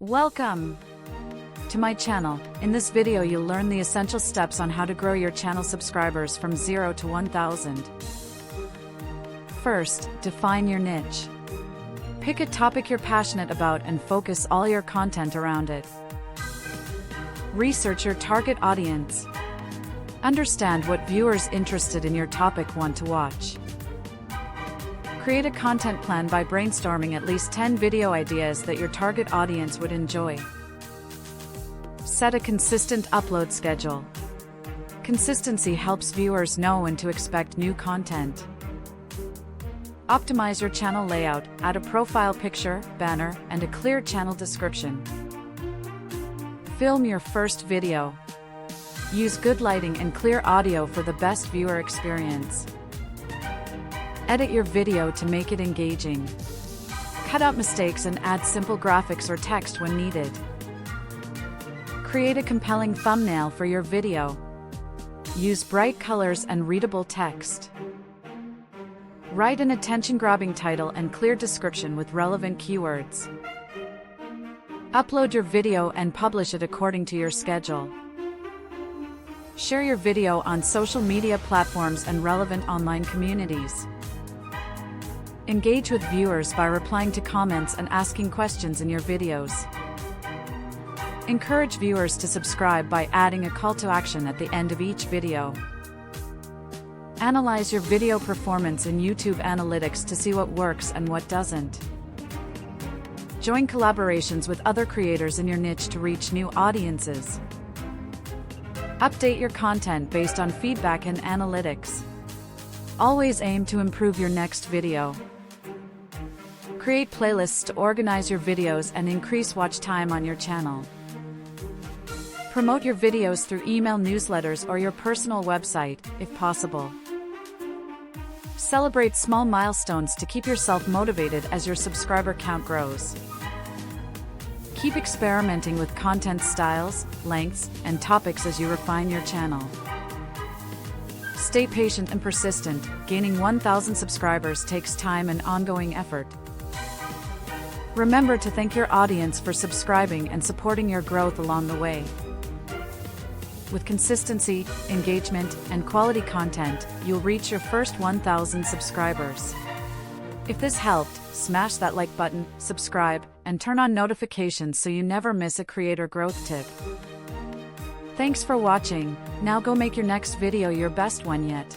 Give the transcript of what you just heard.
Welcome to my channel. In this video you'll learn the essential steps on how to grow your channel subscribers from 0 to 1,000. First, define your niche. Pick a topic you're passionate about and focus all your content around it. Research your target audience. Understand what viewers interested in your topic want to watch. Create a content plan by brainstorming at least 10 video ideas that your target audience would enjoy. Set a consistent upload schedule. Consistency helps viewers know when to expect new content. Optimize your channel layout, add a profile picture, banner, and a clear channel description. Film your first video. Use good lighting and clear audio for the best viewer experience. Edit your video to make it engaging. Cut out mistakes and add simple graphics or text when needed. Create a compelling thumbnail for your video. Use bright colors and readable text. Write an attention-grabbing title and clear description with relevant keywords. Upload your video and publish it according to your schedule. Share your video on social media platforms and relevant online communities. Engage with viewers by replying to comments and asking questions in your videos. Encourage viewers to subscribe by adding a call to action at the end of each video. Analyze your video performance in YouTube Analytics to see what works and what doesn't. Join collaborations with other creators in your niche to reach new audiences. Update your content based on feedback and analytics. Always aim to improve your next video. Create playlists to organize your videos and increase watch time on your channel. Promote your videos through email newsletters or your personal website, if possible. Celebrate small milestones to keep yourself motivated as your subscriber count grows. Keep experimenting with content styles, lengths, and topics as you refine your channel. Stay patient and persistent. Gaining 1,000 subscribers takes time and ongoing effort. Remember to thank your audience for subscribing and supporting your growth along the way. With consistency, engagement, and quality content, you'll reach your first 1,000 subscribers. If this helped, smash that like button, subscribe, and turn on notifications so you never miss a creator growth tip. Thanks for watching. Now go make your next video your best one yet.